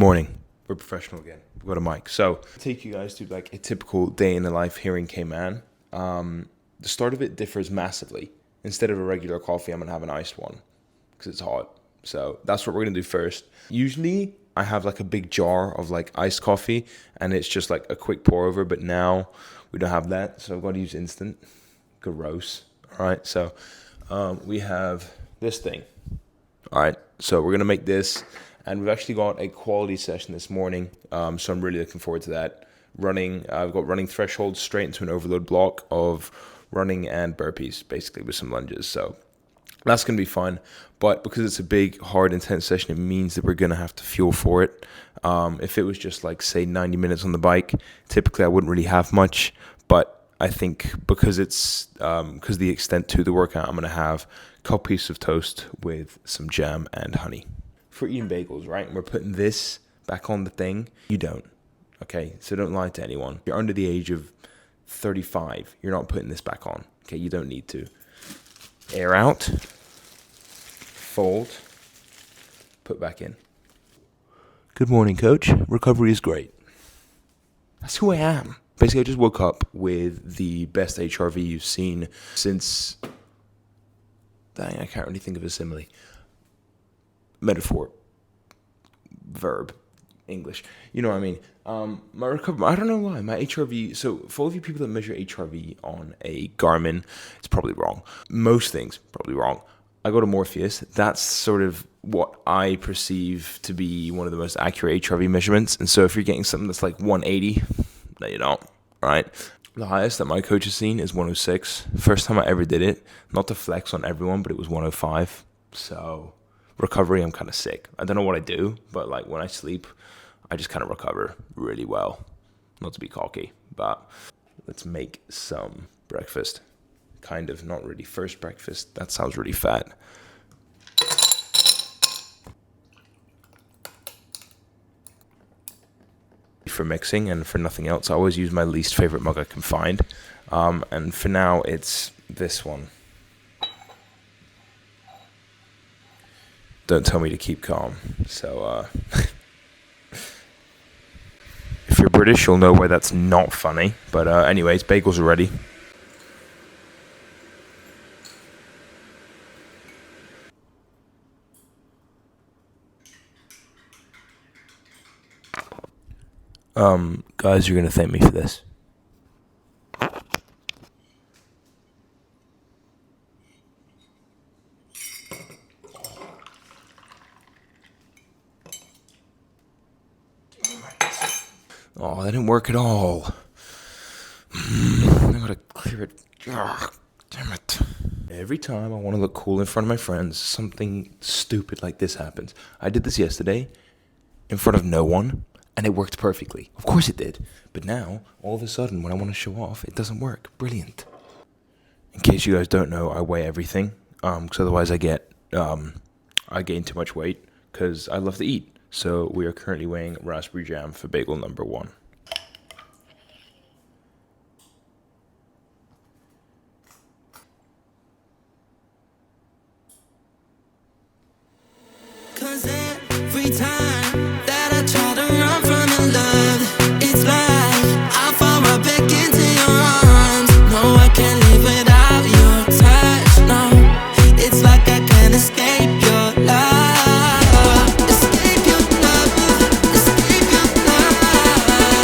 morning. We're professional again. We've got a mic. So, I'll take you guys to like a typical day in the life here in Cayman. The start of it differs massively. Instead of a regular coffee, I'm going to have an iced one because it's hot. So, that's what we're going to do first. Usually, I have like a big jar of like iced coffee and it's just like a quick pour over. But now, we don't have that. So, I've got to use instant. Gross. All right. So, we have this thing. All right. So, we're going to make this. And we've actually got a quality session this morning, so I'm really looking forward to that. I've got running thresholds straight into an overload block of running and burpees, basically with some lunges. So that's going to be fun. But because it's a big, hard, intense session, it means that we're going to have to fuel for it. If it was just like, say, 90 minutes on the bike, typically I wouldn't really have much. But I think because the extent to the workout, I'm going to have a couple pieces of toast with some jam and honey. For eating bagels, right? And we're putting this back on the thing. You don't. Okay? So don't lie to anyone. If you're under the age of 35, you're not putting this back on. Okay? You don't need to. Air out. Fold. Put back in. Good morning, coach. Recovery is great. That's who I am. Basically, I just woke up with the best HRV you've seen since... Dang, I can't really think of a simile. Metaphor, verb, English. You know what I mean? My recovery, I don't know why. My HRV, so for all of you people that measure HRV on a Garmin, it's probably wrong. Most things, probably wrong. I go to Morpheus. That's sort of what I perceive to be one of the most accurate HRV measurements. And so if you're getting something that's like 180, no, you don't, right? The highest that my coach has seen is 106. First time I ever did it, not to flex on everyone, but it was 105. So... recovery, I'm kind of sick. I don't know what I do, but like when I sleep, I just kind of recover really well. Not to be cocky, but let's make some breakfast. Kind of, not really first breakfast. That sounds really fat. For mixing and for nothing else, I always use my least favorite mug I can find. And for now, it's this one. Don't tell me to keep calm. So, if you're British, you'll know why that's not funny. But anyways, bagels are ready. Guys, you're going to thank me for this. Oh, that didn't work at all. I gotta clear it. Oh, damn it. Every time I want to look cool in front of my friends, something stupid like this happens. I did this yesterday in front of no one, and it worked perfectly. Of course it did. But now, all of a sudden, when I want to show off, it doesn't work. Brilliant. In case you guys don't know, I weigh everything, because otherwise I gain too much weight, because I love to eat. So we are currently weighing raspberry jam for bagel number 1. Cause every time that I try to run from your love, it's like I fall right back into your arms. No, I can't live without your touch, no. It's like I can't escape your love. Escape your love, escape your love.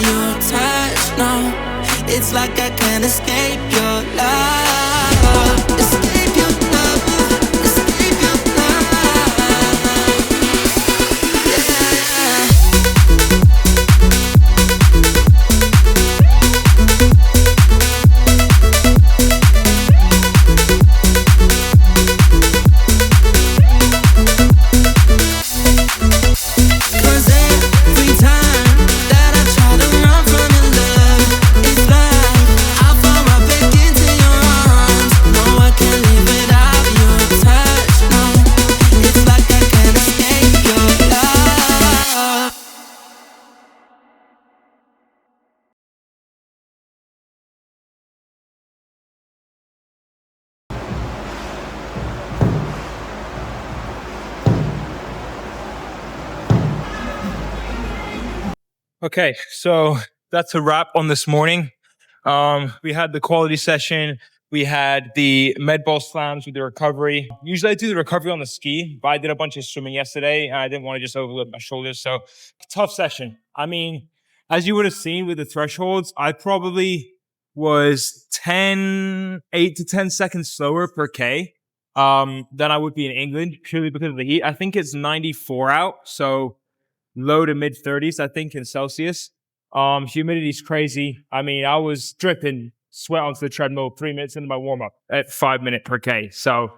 your touch, no. It's like I can't escape your love. Escape your love. Escape your love. Yeah. Cause every time that I try to run from your love, it's like I fall right back into your arms. No, I can't live without your touch, no. It's like I can't escape your love. Okay, so that's a wrap on this morning. We had the quality session. We had the med ball slams with the recovery. Usually I do the recovery on the ski, but I did a bunch of swimming yesterday and I didn't want to just overload my shoulders. So tough session. I mean, as you would have seen with the thresholds, I probably was 8 to 10 seconds slower per K than I would be in England purely because of the heat. I think it's 94 out. So low to mid 30s, I think, in Celsius. Humidity's crazy. I mean, I was dripping sweat onto the treadmill 3 minutes into my warm-up at 5 minutes per K. So,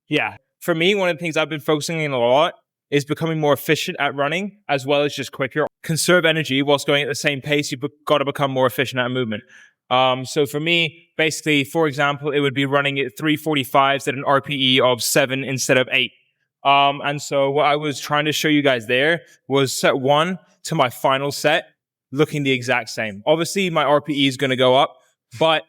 yeah. For me, one of the things I've been focusing on a lot is becoming more efficient at running, as well as just quicker. Conserve energy whilst going at the same pace. You've got to become more efficient at movement. So for me, basically, for example, it would be running at 345s at an RPE of 7 instead of 8. And so what I was trying to show you guys there was set 1 to my final set looking the exact same. Obviously, my RPE is going to go up, but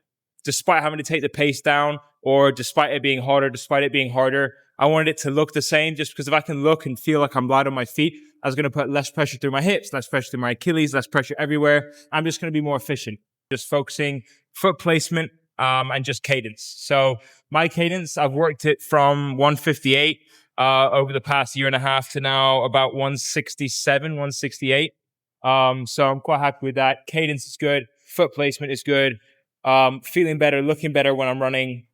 despite having to take the pace down, or despite it being harder, I wanted it to look the same, just because if I can look and feel like I'm light on my feet, I was going to put less pressure through my hips, less pressure through my Achilles, less pressure everywhere. I'm just going to be more efficient, just focusing foot placement and just cadence. So my cadence, I've worked it from 158 over the past year and a half to now about 167, 168. So I'm quite happy with that. Cadence is good. Foot placement is good. Feeling better, looking better when I'm running.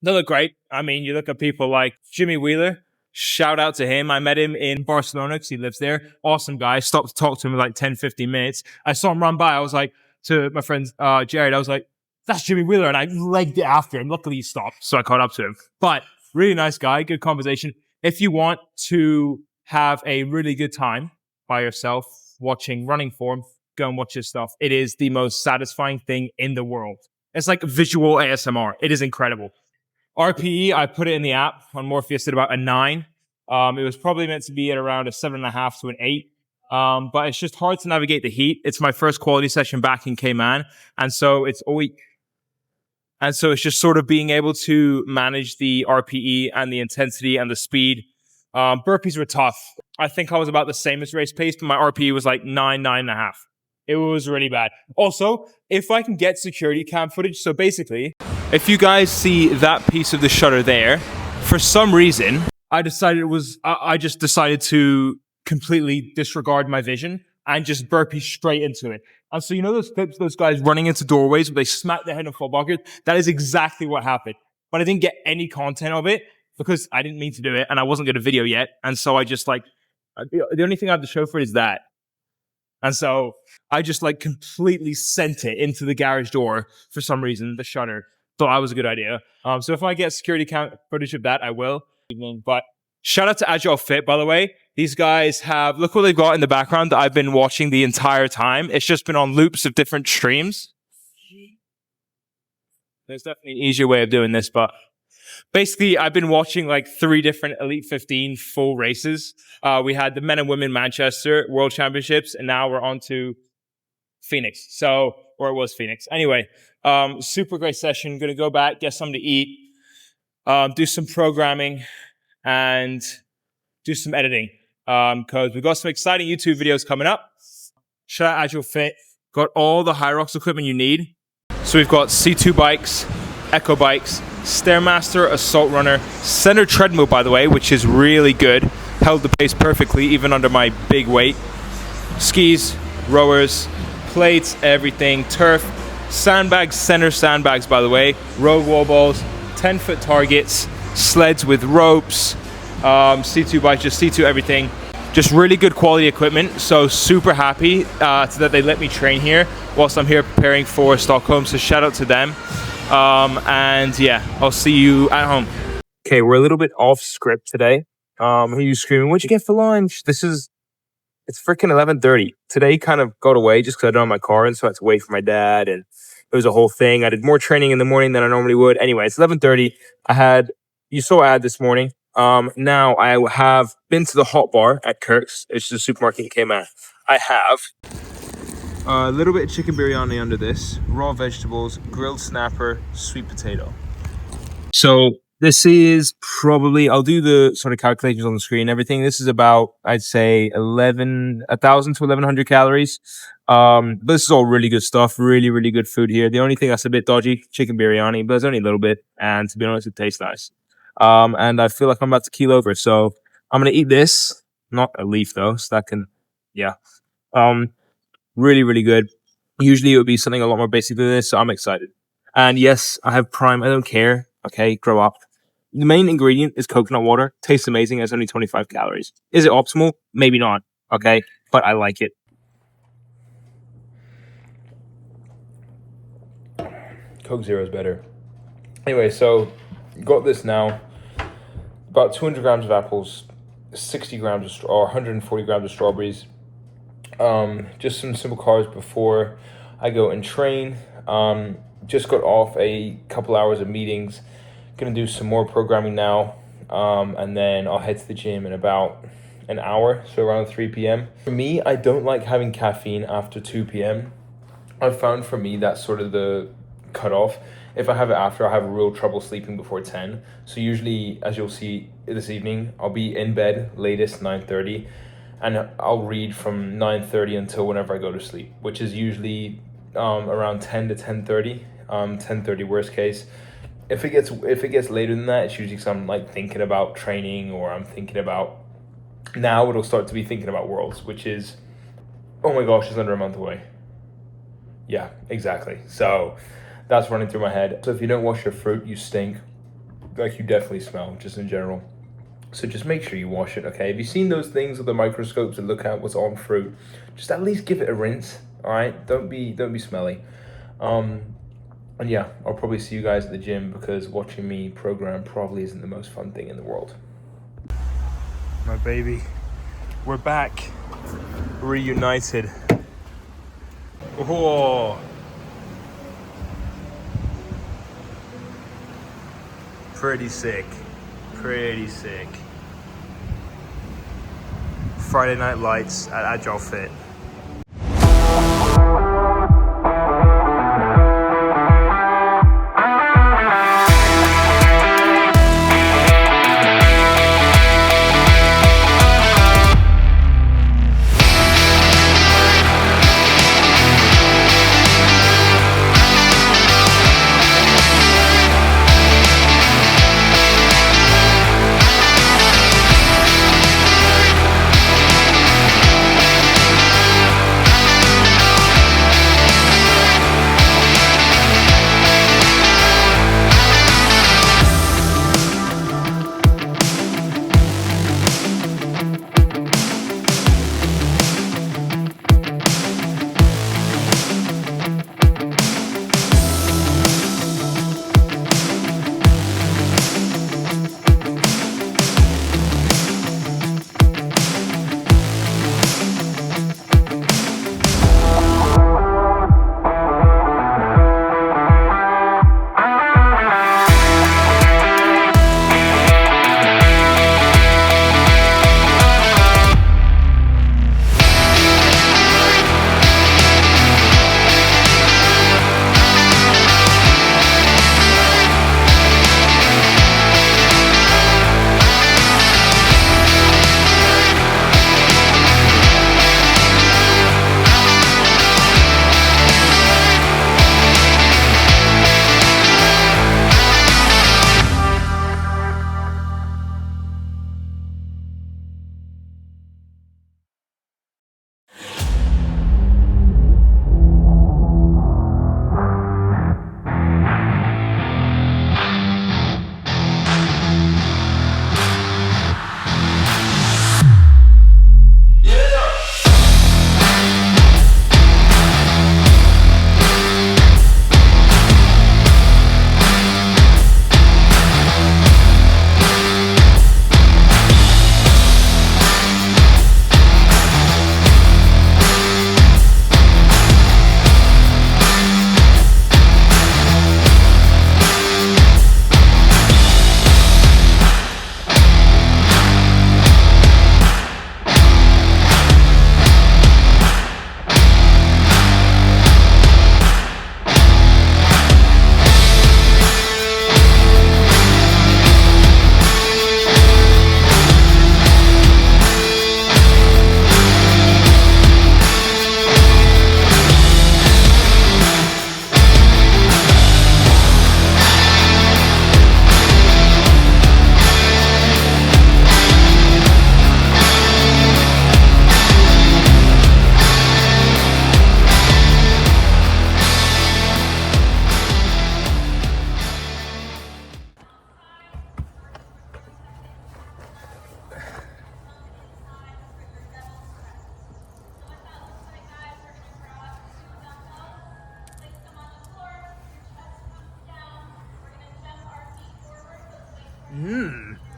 They look great. I mean, you look at people like Jimmy Wheeler. Shout out to him. I met him in Barcelona because he lives there. Awesome guy. Stopped to talk to him in like 10, 15 minutes. I saw him run by. I was like, to my friend Jared, I was like, that's Jimmy Wheeler. And I legged it after him. Luckily he stopped. So I caught up to him. But really nice guy. Good conversation. If you want to have a really good time by yourself watching running form, go and watch his stuff. It is the most satisfying thing in the world. It's like visual ASMR. It is incredible. RPE, I put it in the app on Morpheus at about a 9. It was probably meant to be at around a 7.5 to an 8. But it's just hard to navigate the heat. It's my first quality session back in Cayman. And so it's a week. And so it's just sort of being able to manage the RPE and the intensity and the speed. Burpees were tough. I think I was about the same as race pace, but my RPE was like 9.5. It was really bad. Also, if I can get security cam footage, so basically, if you guys see that piece of the shutter there, for some reason, I just decided to completely disregard my vision and just burpee straight into it. And so, you know those clips, those guys running into doorways where they smack their head and fall backwards? That is exactly what happened. But I didn't get any content of it because I didn't mean to do it and I wasn't going to video yet. And so I just the only thing I have to show for it is that. And so I just completely sent it into the garage door for some reason, the shutter. Thought that was a good idea. So if I get security cam footage of that, I will. But shout out to Agile Fit, by the way. These guys look what they've got in the background that I've been watching the entire time. It's just been on loops of different streams. There's definitely an easier way of doing this, but basically I've been watching 3 different Elite 15 full races. We had the men and women Manchester World Championships, and now we're on to Phoenix. Or it was Phoenix. Anyway, super great session. Going to go back, get something to eat, do some programming, and do some editing. Because we've got some exciting YouTube videos coming up. Shout out Agile Fit. Got all the HYROX equipment you need. So we've got C2 bikes, Echo bikes, Stairmaster, Assault Runner, center treadmill, by the way, which is really good. Held the pace perfectly, even under my big weight. Skis, rowers, plates, everything, turf, sandbags, center sandbags, by the way, rogue wall balls, 10-foot targets, sleds with ropes, C2 bikes, just C2 everything. Just really good quality equipment. So super happy that they let me train here whilst I'm here preparing for Stockholm. So shout out to them. And yeah, I'll see you at home. Okay, we're a little bit off script today. Who are you screaming? What'd you get for lunch? It's freaking 11:30. Today kind of got away just because I don't have my car and so I had to wait for my dad and it was a whole thing. I did more training in the morning than I normally would. Anyway, it's 11:30. You saw an ad this morning. Now I have been to the hot bar at HYROX. It's the supermarket in Cayman. I have a little bit of chicken biryani under this, raw vegetables, grilled snapper, sweet potato. So this is probably, I'll do the sort of calculations on the screen and everything. This is about, I'd say 1,000 to 1,100 calories. But this is all really good stuff. Really, really good food here. The only thing that's a bit dodgy, chicken biryani, but it's only a little bit. And to be honest, it tastes nice. And I feel like I'm about to keel over. So I'm going to eat this. Not a leaf though. So that can, yeah. Really, really good. Usually it would be something a lot more basic than this. So I'm excited. And yes, I have Prime. I don't care. Okay, grow up. The main ingredient is coconut water. Tastes amazing. It's only 25 calories. Is it optimal? Maybe not. Okay, but I like it. Coke Zero is better. Anyway, so got this now. About 200 grams of apples, 60 grams or 140 grams of strawberries. Just some simple carbs before I go and train. Just got off a couple hours of meetings. Gonna do some more programming now, and then I'll head to the gym in about an hour, so around 3 p.m. For me, I don't like having caffeine after 2 p.m. I've found for me that's sort of the cutoff. If I have it after, I have real trouble sleeping before 10. So usually, as you'll see this evening, I'll be in bed latest 9:30, and I'll read from 9:30 until whenever I go to sleep, which is usually around 10 to 10:30, 10:30 worst case. If it gets later than that, it's usually because I'm like thinking about training or I'm thinking about, now it'll start to be thinking about Worlds, which is, oh my gosh, it's under a month away. Yeah, exactly. So that's running through my head. So if you don't wash your fruit, you stink. Like you definitely smell, just in general. So just make sure you wash it, okay? Have you seen those things with the microscopes that look at what's on fruit? Just at least give it a rinse, all right? Don't be smelly. And yeah, I'll probably see you guys at the gym because watching me program probably isn't the most fun thing in the world. My baby, we're back, reunited. Oh. Pretty sick. Friday Night Lights at Agile Fit.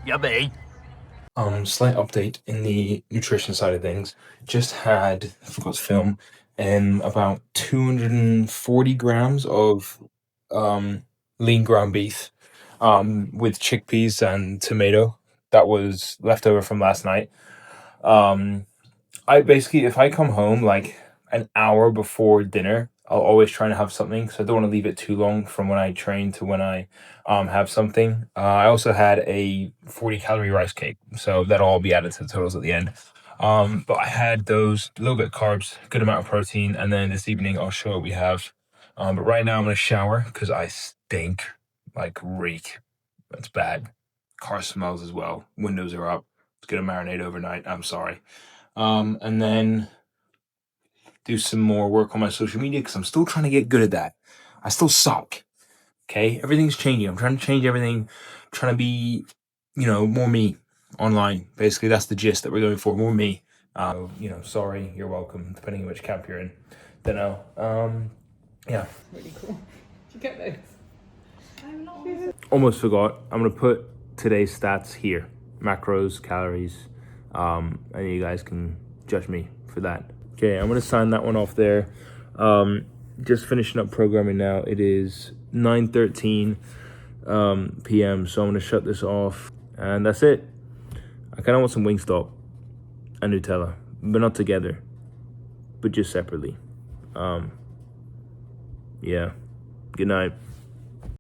Yummy. Slight update in the nutrition side of things. Just had, I forgot to film, about 240 grams of lean ground beef with chickpeas and tomato that was left over from last night. I basically, if I come home like an hour before dinner, I'll always try to have something because I don't want to leave it too long from when I train to when I have something. I also had a 40-calorie rice cake, so that'll all be added to the totals at the end. But I had those, a little bit of carbs, good amount of protein, and then this evening I'll show what we have. But right now I'm gonna shower because I stink, like reek. That's bad. Car smells as well. Windows are up. It's gonna marinate overnight. I'm sorry. And then do some more work on my social media because I'm still trying to get good at that. I still suck. Okay, everything's changing. I'm trying to change everything. I'm trying to be, more me online. Basically, that's the gist that we're going for. More me. Sorry, you're welcome. Depending on which camp you're in. Don't know. Yeah. Really cool. Did you get those? I'm not. Almost forgot. I'm gonna put today's stats here. Macros, calories, and you guys can judge me for that. Okay, I'm gonna sign that one off there. Just finishing up programming now. It is 9:13 p.m. So I'm gonna shut this off, and that's it. I kind of want some Wingstop and Nutella, but not together, but just separately. Yeah. Good night.